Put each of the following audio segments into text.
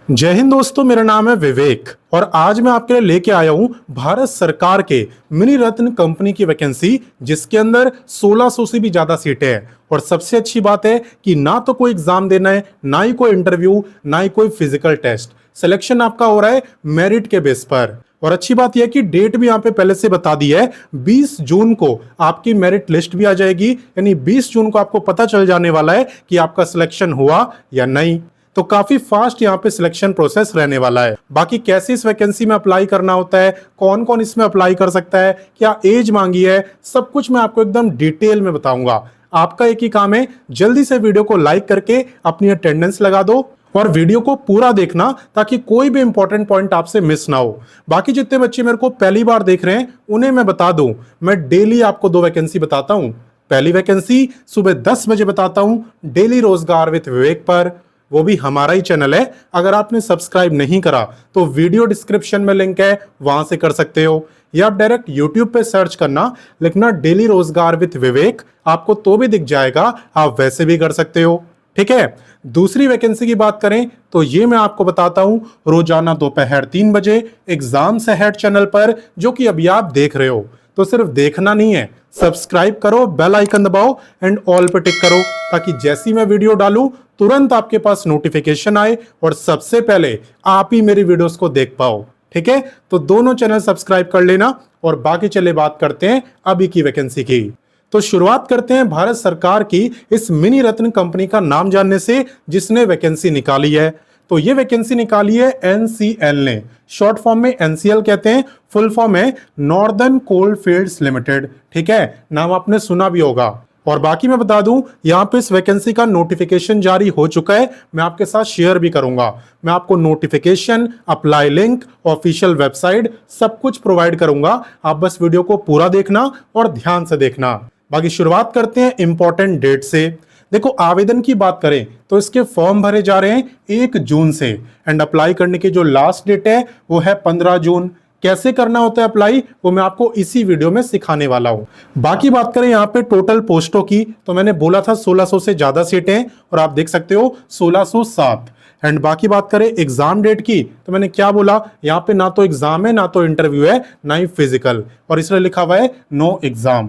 जय हिंद दोस्तों, मेरा नाम है विवेक और आज मैं आपके लिए लेके आया हूं भारत सरकार के मिनी रत्न कंपनी की वैकेंसी, जिसके अंदर 1600 से भी ज्यादा सीटें हैं। और सबसे अच्छी बात है कि ना तो कोई एग्जाम देना है, ना ही कोई इंटरव्यू, ना ही कोई फिजिकल टेस्ट। सिलेक्शन आपका हो रहा है मेरिट के बेस पर। और अच्छी बात यह कि डेट भी यहाँ पे पहले से बता दी है, 20 जून को आपकी मेरिट लिस्ट भी आ जाएगी। यानी 20 जून को आपको पता चल जाने वाला है कि आपका सिलेक्शन हुआ या नहीं। तो काफी फास्ट यहाँ पे सिलेक्शन प्रोसेस रहने वाला है। बाकी कैसे इस वैकेंसी में अप्लाई करना होता है, कौन कौन इसमें अप्लाई कर सकता है, क्या एज मांगी है, सब कुछ मैं आपको एकदम डिटेल में बताऊंगा। आपका एक ही काम है, जल्दी से वीडियो को लाइक करके अपनी अटेंडेंस लगा दो और वीडियो को पूरा देखना ताकि कोई भी इंपॉर्टेंट पॉइंट आपसे मिस ना हो। बाकी जितने बच्चे मेरे को पहली बार देख रहे हैं उन्हें मैं बता दूं, मैं डेली आपको 2 वैकेंसी बताता हूं। पहली वैकेंसी सुबह 10 बजे बताता हूं, डेली रोजगार विद विवेक पर, वो भी हमारा ही चैनल है। अगर आपने सब्सक्राइब नहीं करा तो वीडियो डिस्क्रिप्शन में लिंक है, वहां से कर सकते हो, या आप डायरेक्ट यूट्यूब पे सर्च करना, लिखना डेली रोजगार विद विवेक, आपको तो भी दिख जाएगा, आप वैसे भी कर सकते हो। ठीक है। दूसरी वैकेंसी की बात करें तो ये मैं आपको बताता हूं, रोजाना दोपहर 3 बजे एग्जाम से हेड चैनल पर, जो कि अभी आप देख रहे हो। तो सिर्फ देखना नहीं है, सब्सक्राइब करो, बेल आइकन दबाओ एंड ऑल पे टिक करो, ताकि जैसी मैं वीडियो डालूं तुरंत आपके पास नोटिफिकेशन आए और सबसे पहले आप ही मेरी वीडियोस को देख पाओ। ठीक है, तो दोनों चैनल सब्सक्राइब कर लेना। और बाकी चले बात करते हैं अभी की वैकेंसी की। तो शुरुआत करते हैं भारत सरकार की इस मिनी रत्न कंपनी का नाम जानने से, जिसने वैकेंसी निकाली है। तो ये वैकेंसी निकाली है एनसीएल ने, शॉर्ट फॉर्म में एनसीएल कहते हैं, फुल फॉर्म है नॉर्दर्न कोल फील्ड्स लिमिटेड। ठीक है, नाम आपने सुना भी होगा। और बाकी मैं बता दूं, यहाँ पे इस वैकेंसी का नोटिफिकेशन जारी हो चुका है, मैं आपके साथ शेयर भी करूंगा। मैं आपको notification, apply link, official website सब कुछ प्रोवाइड करूंगा। आप बस वीडियो को पूरा देखना और ध्यान से देखना। बाकी शुरुआत करते हैं इंपॉर्टेंट डेट से। देखो, आवेदन की बात करें तो इसके फॉर्म भरे जा रहे हैं 1 जून से, एंड अप्लाई करने की जो लास्ट डेट है वो है 15 जून। कैसे करना होता है अप्लाई, वो मैं आपको इसी वीडियो में सिखाने वाला हूं। बाकी बात करें यहाँ पे टोटल पोस्टों की, तो मैंने बोला था 1600 से ज्यादा सीटें, और आप देख सकते हो 1607। एंड बाकी बात करें एग्जाम डेट की, तो मैंने क्या बोला, यहाँ पे ना तो एग्जाम है, ना तो इंटरव्यू है, ना ही फिजिकल, और इसलिए लिखा हुआ है नो एग्जाम।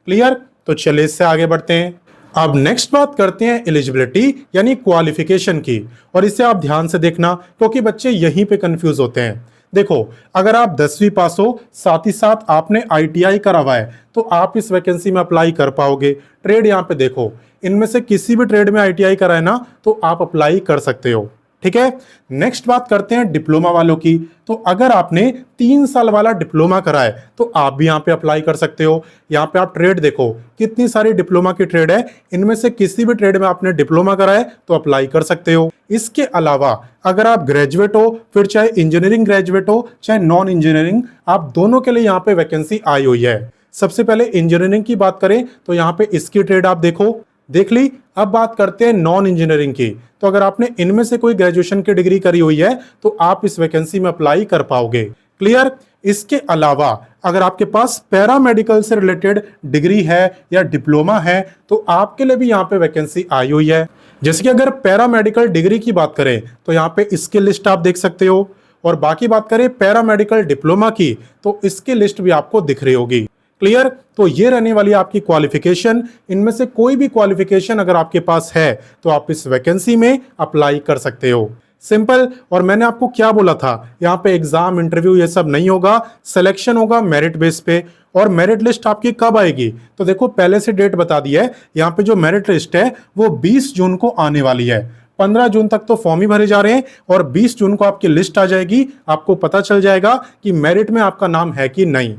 क्लियर। तो चलिए इससे आगे बढ़ते हैं। अब नेक्स्ट बात करते हैं एलिजिबिलिटी यानी क्वालिफिकेशन की, और इसे आप ध्यान से देखना क्योंकि बच्चे यहीं पे कंफ्यूज होते हैं। देखो, अगर आप 10वीं पास हो, साथ ही साथ आपने आईटीआई करा हुआ है, तो आप इस वैकेंसी में अप्लाई कर पाओगे। ट्रेड यहाँ पे देखो, इनमें से किसी भी ट्रेड में आईटीआई करा है ना, तो आप अप्लाई कर सकते हो। ठीक है। नेक्स्ट बात करते हैं डिप्लोमा वालों की। तो अगर आपने 3 साल वाला डिप्लोमा करा है तो आप भी यहाँ पे अप्लाई कर सकते हो। यहाँ पे आप ट्रेड देखो, कितनी सारी डिप्लोमा की ट्रेड है, इनमें से किसी भी ट्रेड में आपने डिप्लोमा करा है तो अप्लाई कर सकते हो। इसके अलावा अगर आप ग्रेजुएट हो, फिर चाहे इंजीनियरिंग ग्रेजुएट हो चाहे नॉन इंजीनियरिंग, आप दोनों के लिए यहाँ पे वैकेंसी आई हुई है। सबसे पहले इंजीनियरिंग की बात करें तो यहाँ पे इसकी ट्रेड आप देखो, देख ली। अब बात करते हैं नॉन इंजीनियरिंग की। तो अगर आपने इनमें से कोई ग्रेजुएशन की डिग्री करी हुई है तो आप इस वैकेंसी में अप्लाई कर पाओगे। क्लियर। इसके अलावा अगर आपके पास पैरामेडिकल से रिलेटेड डिग्री है या डिप्लोमा है तो आपके लिए भी यहाँ पे वैकेंसी आई हुई है। जैसे कि अगर पैरामेडिकल डिग्री की बात करें तो यहाँ पे इसकी लिस्ट आप देख सकते हो, और बाकी बात करें पैरामेडिकल डिप्लोमा की तो इसकी लिस्ट भी आपको दिख रही होगी। क्लियर। तो ये रहने वाली आपकी क्वालिफिकेशन। इनमें से कोई भी क्वालिफिकेशन अगर आपके पास है तो आप इस वैकेंसी में अप्लाई कर सकते हो। सिंपल। और मैंने आपको क्या बोला था, यहाँ पे एग्जाम, इंटरव्यू ये सब नहीं होगा, सिलेक्शन होगा मेरिट बेस पे। और मेरिट लिस्ट आपकी कब आएगी, तो देखो पहले से डेट बता दी है। यहाँ पे जो मेरिट लिस्ट है वो 20 जून को आने वाली है। 15 जून तक तो फॉर्म ही भरे जा रहे हैं और 20 जून को आपकी लिस्ट आ जाएगी। आपको पता चल जाएगा कि मेरिट में आपका नाम है कि नहीं।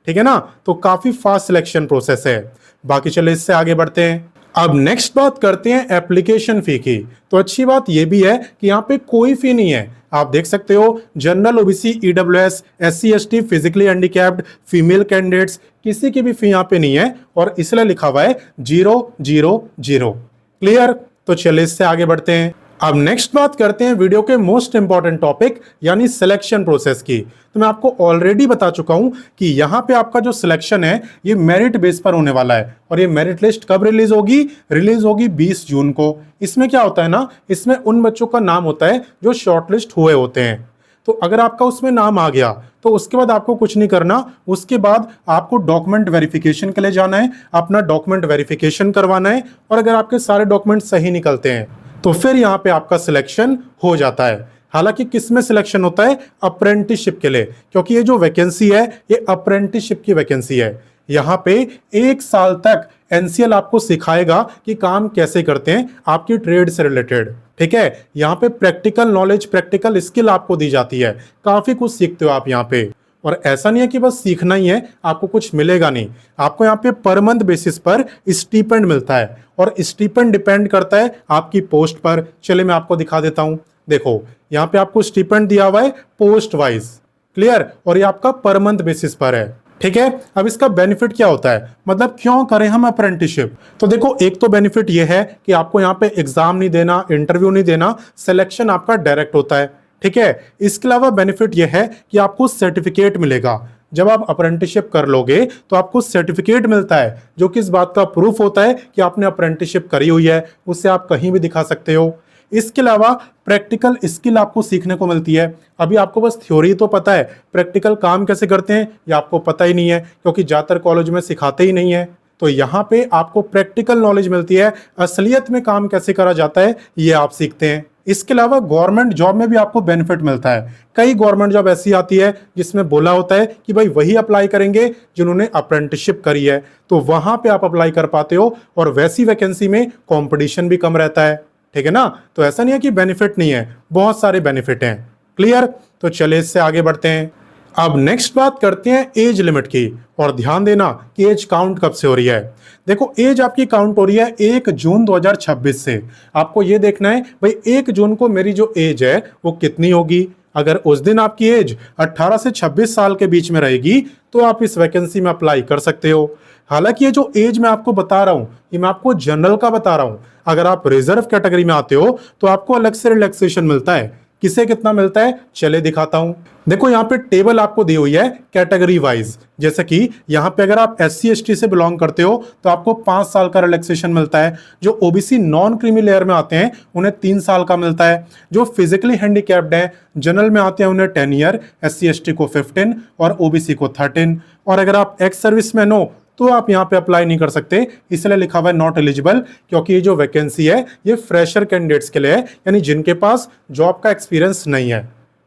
ठीक है ना। तो काफी फास्ट सिलेक्शन प्रोसेस है। बाकी चले इससे आगे बढ़ते हैं। अब नेक्स्ट बात करते हैं एप्लीकेशन फी की। तो अच्छी बात यह भी है कि यहाँ पे कोई फी नहीं है। आप देख सकते हो general, OBC, EWS, SC, ST, physically handicapped, female candidates, किसी की भी फी यहाँ पे नहीं है, और इसलिए लिखा हुआ है 000। क्लियर। तो चलिए इससे आगे बढ़ते हैं। अब नेक्स्ट बात करते हैं वीडियो के मोस्ट इंपॉर्टेंट टॉपिक यानी सिलेक्शन प्रोसेस की। तो मैं आपको ऑलरेडी बता चुका हूं कि यहां पे आपका जो सिलेक्शन है ये मेरिट बेस पर होने वाला है और ये मेरिट लिस्ट कब रिलीज होगी 20 जून को। इसमें क्या होता है ना, इसमें उन बच्चों का नाम होता है जो शॉर्टलिस्ट हुए होते हैं। तो अगर आपका उसमें नाम आ गया तो उसके बाद आपको कुछ नहीं करना, उसके बाद आपको डॉक्यूमेंट वेरिफिकेशन के लिए जाना है, अपना डॉक्यूमेंट वेरिफिकेशन करवाना है और अगर आपके सारे डॉक्यूमेंट सही निकलते हैं तो फिर यहाँ पे आपका सिलेक्शन हो जाता है। हालांकि किस में सिलेक्शन होता है, अप्रेंटिसशिप के लिए, क्योंकि ये जो वैकेंसी है ये अप्रेंटिसशिप की वैकेंसी है। यहाँ पे 1 साल तक एनसीएल आपको सिखाएगा कि काम कैसे करते हैं आपकी ट्रेड से रिलेटेड। ठीक है, यहाँ पे प्रैक्टिकल नॉलेज, प्रैक्टिकल स्किल आपको दी जाती है, काफी कुछ सीखते हो आप यहाँ पे। और ऐसा नहीं है कि बस सीखना ही है, आपको कुछ मिलेगा नहीं, आपको यहाँ पे पर मंथ बेसिस पर स्टीपेंड मिलता है और स्टीपेंड डिपेंड करता है आपकी पोस्ट पर। चलिए मैं आपको दिखा देता हूं, देखो यहाँ पे आपको स्टीपेंड दिया हुआ है पोस्ट वाइज, क्लियर, और ये आपका पर मंथ बेसिस पर है। ठीक है, अब इसका बेनिफिट क्या होता है, मतलब क्यों करें हम अप्रेंटिसशिप। तो देखो एक तो बेनिफिट ये है कि आपको यहाँ पे एग्जाम नहीं देना, इंटरव्यू नहीं देना, सिलेक्शन आपका डायरेक्ट होता है। ठीक है, इसके अलावा बेनिफिट यह है कि आपको सर्टिफिकेट मिलेगा। जब आप अप्रेंटिसशिप कर लोगे तो आपको सर्टिफिकेट मिलता है जो कि इस बात का प्रूफ होता है कि आपने अप्रेंटिसशिप करी हुई है, उससे आप कहीं भी दिखा सकते हो। इसके अलावा प्रैक्टिकल स्किल आपको सीखने को मिलती है। अभी आपको बस थ्योरी तो पता है, प्रैक्टिकल काम कैसे करते हैं ये आपको पता ही नहीं है, क्योंकि ज्यादातर कॉलेज में सिखाते ही नहीं है। तो यहाँ पे आपको प्रैक्टिकल नॉलेज मिलती है, असलियत में काम कैसे करा जाता है ये आप सीखते हैं। इसके अलावा गवर्नमेंट जॉब में भी आपको बेनिफिट मिलता है। कई गवर्नमेंट जॉब ऐसी आती है जिसमें बोला होता है कि भाई वही अप्लाई करेंगे जिन्होंने अप्रेंटिसशिप करी है, तो वहां पे आप अप्लाई कर पाते हो और वैसी वैकेंसी में कंपटीशन भी कम रहता है। ठीक है ना, तो ऐसा नहीं है कि बेनिफिट नहीं है, बहुत सारे बेनिफिट हैं। क्लियर, तो चलिए इससे आगे बढ़ते हैं। अब नेक्स्ट बात करते हैं एज लिमिट की, और ध्यान देना कि एज काउंट कब से हो रही है। देखो एज आपकी काउंट हो रही है 1 जून 2026 से। आपको ये देखना है भाई 1 जून को मेरी जो एज है वो कितनी होगी। अगर उस दिन आपकी एज 18 से 26 साल के बीच में रहेगी तो आप इस वैकेंसी में अप्लाई कर सकते हो। हालांकि ये जो एज मैं आपको बता रहा हूं ये मैं आपको जनरल का बता रहा हूं। अगर आप रिजर्व कैटेगरी में आते हो तो आपको अलग से रिलैक्सेशन मिलता है। किसे कितना मिलता है चले दिखाता हूं। देखो यहाँ पे टेबल आपको दी हुई है कैटेगरी वाइज, जैसे कि यहाँ पे अगर आप SC ST से बिलोंग करते हो तो आपको 5 साल का रिलैक्सेशन मिलता है। जो OBC नॉन क्रीमी लेयर में आते हैं उन्हें 3 साल का मिलता है। जो फिजिकली हैंडीकैप्ड है जनरल में आते हैं उन्हें 10 ईयर, SC ST को 15 और OBC को 13। और अगर आप एक्स सर्विसमैन हो तो आप यहाँ पे अप्लाई नहीं कर सकते, इसलिए लिखा हुआ है नॉट एलिजिबल, क्योंकि ये जो वैकेंसी है ये फ्रेशर कैंडिडेट्स के लिए है, यानी जिनके पास जॉब का एक्सपीरियंस नहीं है।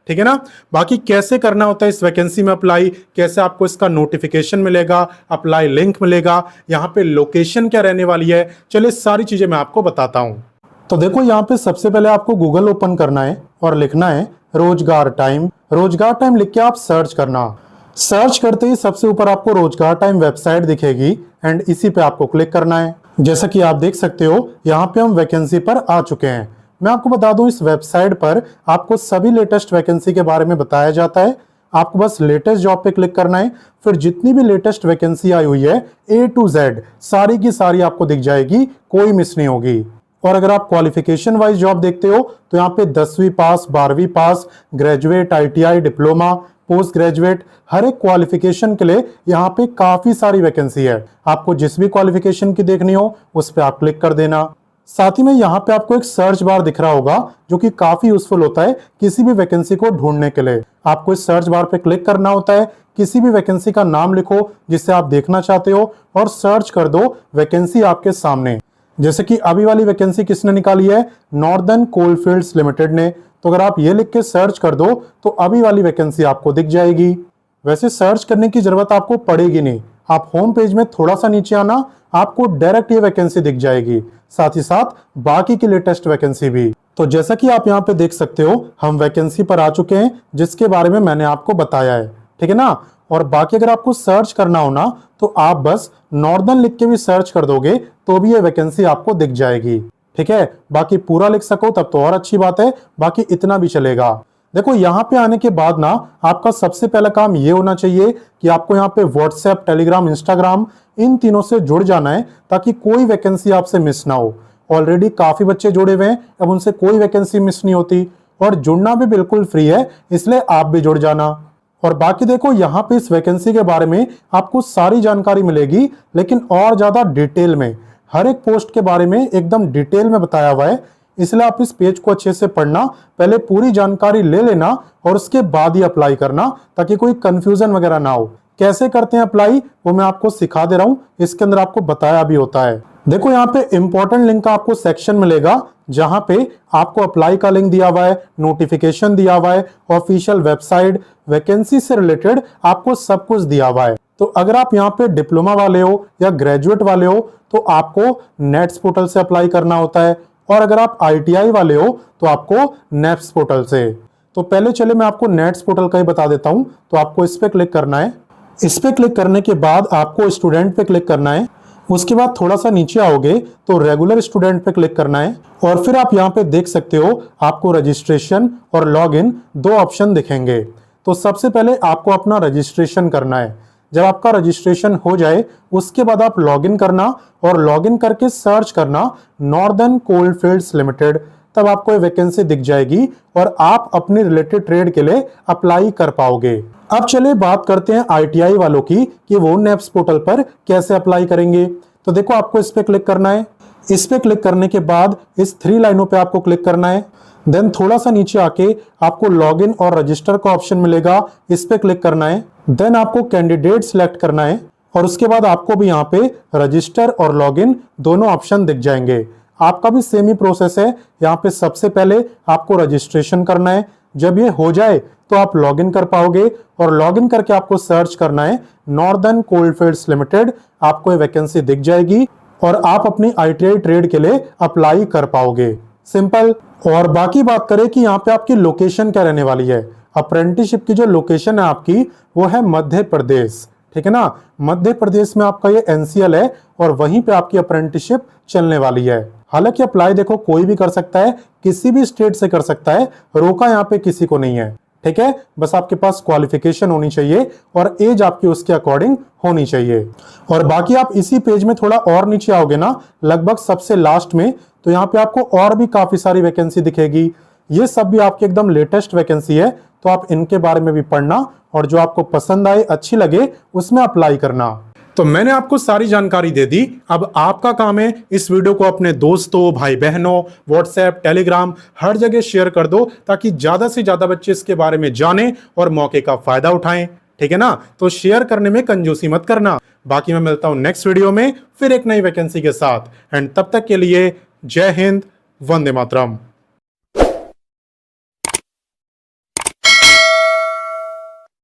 ठीक है ना, बाकी कैसे करना होता है इस वैकेंसी में अप्लाई, कैसे आपको इसका नोटिफिकेशन मिलेगा, अप्लाई लिंक मिलेगा, यहाँ पे लोकेशन क्या रहने वाली है, चलिए सारी चीजें मैं आपको बताता हूँ। तो देखो यहाँ पे सबसे पहले आपको गूगल ओपन करना है और लिखना है रोजगार टाइम। रोजगार टाइम लिख के आप सर्च करना। सर्च करते ही सबसे ऊपर आपको रोजगार टाइम वेबसाइट दिखेगी एंड इसी पे आपको क्लिक करना है। जैसा कि आप देख सकते हो यहाँ पे हम वैकेंसी पर आ चुके हैं। मैं आपको बता दूं इस वेबसाइट पर आपको सभी लेटेस्ट वैकेंसी के बारे में बताया जाता है। आपको बस लेटेस्ट जॉब पे क्लिक करना है, फिर जितनी भी लेटेस्ट वैकेंसी आई हुई है A to Z सारी की सारी आपको दिख जाएगी, कोई मिस नहीं होगी। और अगर आप क्वालिफिकेशन वाइज जॉब देखते हो तो यहाँ पे 10वीं पास, 12वीं pass, graduate, ITI, diploma, post graduate, हर एक क्वालिफिकेशन के लिए यहाँ पे काफी सारी वैकेंसी है। आपको जिस भी क्वालिफिकेशन की देखनी हो उस पर आप क्लिक कर देना। साथ ही में यहाँ पे आपको एक सर्च बार दिख रहा होगा जो कि काफी यूजफुल होता है किसी भी वैकेंसी को ढूंढने के लिए। आपको इस सर्च बार पे क्लिक करना होता है, किसी भी वैकेंसी का नाम लिखो जिसे आप देखना चाहते हो और सर्च कर दो वैकेंसी आपके सामने। जैसे कि अभी वाली वैकेंसी किसने निकाली है, नॉर्दर्न कोलफील्ड्स लिमिटेड ने। तो अगर आप ये लिख के सर्च कर दो तो अभी वाली वैकेंसी आपको दिख जाएगी। वैसे सर्च करने की जरूरत आपको पड़ेगी नहीं, आप होम पेज में थोड़ा सा नीचे आना, आपको डायरेक्ट ये वैकेंसी दिख जाएगी, साथ ही साथ बाकी की लेटेस्ट वैकेंसी भी। तो जैसा कि आप यहाँ पे देख सकते हो हम वैकेंसी पर आ चुके हैं जिसके बारे में मैंने आपको बताया है। ठीक है ना, और बाकी अगर आपको सर्च करना हो ना तो आप बस नॉर्दर्न लिख के भी सर्च कर दोगे तो भी ये वैकेंसी आपको दिख जाएगी। ठीक है, बाकी पूरा लिख सको तब तो और अच्छी बात है, बाकी इतना भी चलेगा। देखो यहाँ पे आने के बाद ना आपका सबसे पहला काम ये होना चाहिए कि आपको यहाँ पे व्हाट्सएप, टेलीग्राम, इंस्टाग्राम इन तीनों से जुड़ जाना है ताकि कोई वैकेंसी आपसे मिस ना हो। ऑलरेडी काफी बच्चे जुड़े हुए हैं, अब उनसे कोई वैकेंसी मिस नहीं होती और जुड़ना भी बिल्कुल फ्री है, इसलिए आप भी जुड़ जाना। और बाकी देखो यहाँ पे इस वैकेंसी के बारे में आपको सारी जानकारी मिलेगी, लेकिन और ज्यादा डिटेल में हर एक पोस्ट के बारे में एकदम डिटेल में बताया हुआ है, इसलिए आप इस पेज को अच्छे से पढ़ना, पहले पूरी जानकारी ले लेना और उसके बाद ही अप्लाई करना, ताकि कोई कंफ्यूजन वगैरह ना हो। कैसे करते हैं अप्लाई वो मैं आपको सिखा दे रहा हूं, इसके अंदर आपको बताया भी होता है। देखो यहाँ पे इंपॉर्टेंट लिंक का आपको सेक्शन मिलेगा, जहां पे आपको अप्लाई का लिंक दिया हुआ है, नोटिफिकेशन दिया हुआ है, ऑफिशियल वेबसाइट, वैकेंसी से रिलेटेड आपको सब कुछ दिया हुआ है। तो अगर आप यहाँ पे डिप्लोमा वाले हो या ग्रेजुएट वाले हो तो आपको नेट्स पोर्टल से अप्लाई करना होता है, और अगर आप ITI वाले हो तो आपको नेप्स पोर्टल से। तो पहले चले मैं आपको नेट्स पोर्टल का ही बता देता हूं। तो आपको इस पे क्लिक करना है, इस पे क्लिक करने के बाद आपको स्टूडेंट पे क्लिक करना है, उसके बाद थोड़ा सा नीचे आओगे तो रेगुलर स्टूडेंट पे क्लिक करना है, और फिर आप यहाँ पे देख सकते हो आपको रजिस्ट्रेशन और लॉगिन दो ऑप्शन दिखेंगे। तो सबसे पहले आपको अपना रजिस्ट्रेशन करना है। जब आपका रजिस्ट्रेशन हो जाए उसके बाद आप लॉगिन करना, और लॉगिन करके सर्च करना नॉर्दर्न कोलफील्ड्स लिमिटेड, तब आपको ये वैकेंसी दिख जाएगी और आप अपनी रिलेटेड ट्रेड के लिए अप्लाई कर पाओगे। अब चलिए बात करते हैं ITI वालों की कि वो नेप्स पोर्टल पर कैसे अप्लाई करेंगे। तो देखो आपको इस पे क्लिक करना है, इस पे क्लिक करने के बाद इस 3 लाइनों पे आपको क्लिक करना है, देन थोड़ा सा नीचे आके आपको लॉगिन और रजिस्टर का ऑप्शन मिलेगा, इस पे क्लिक करना है, देन आपको कैंडिडेट सिलेक्ट करना है, और उसके बाद आपको भी यहाँ पे रजिस्टर और लॉगिन दोनों ऑप्शन दिख जाएंगे। आपका भी सेम ही प्रोसेस है, यहाँ पे सबसे पहले आपको रजिस्ट्रेशन करना है, जब ये हो जाए तो आप लॉगिन कर पाओगे, और लॉगिन करके आपको सर्च करना है नॉर्दर्न कोलफील्ड्स लिमिटेड, आपको ये वैकेंसी दिख जाएगी और आप अपनी ITI ट्रेड के लिए अप्लाई कर पाओगे। सिंपल। और बाकी बात करें कि यहाँ पे आपकी लोकेशन क्या रहने वाली है। अप्रेंटिसशिप की जो लोकेशन है आपकी वो है मध्य प्रदेश, ठीक है ना। मध्य प्रदेश में आपका ये NCL है और वहीं पे आपकी अप्रेंटिसशिप चलने वाली है। हालांकि अप्लाई देखो कोई भी कर सकता है, किसी भी स्टेट से कर सकता है, रोका यहाँ पे किसी को नहीं है, ठीक है। बस आपके पास क्वालिफिकेशन होनी चाहिए और एज आपकी उसके अकॉर्डिंग होनी चाहिए। और बाकी आप इसी पेज में थोड़ा और नीचे आओगे ना, लगभग सबसे लास्ट में, तो यहाँ पे आपको और भी काफी सारी वैकेंसी दिखेगी। ये सब भी आपकी एकदम लेटेस्ट वैकेंसी है, तो आप इनके बारे में भी पढ़ना और जो आपको पसंद आए, अच्छी लगे, उसमें अप्लाई करना। तो मैंने आपको सारी जानकारी दे दी, अब आपका काम है इस वीडियो को अपने दोस्तों, भाई बहनों, व्हाट्सएप, टेलीग्राम, हर जगह शेयर कर दो, ताकि ज्यादा से ज्यादा बच्चे इसके बारे में जाने और मौके का फायदा उठाएं, ठीक है ना। तो शेयर करने में कंजूसी मत करना। बाकी मैं मिलता हूं नेक्स्ट वीडियो में फिर एक नई वैकेंसी के साथ, एंड तब तक के लिए जय हिंद, वंदे मातरम।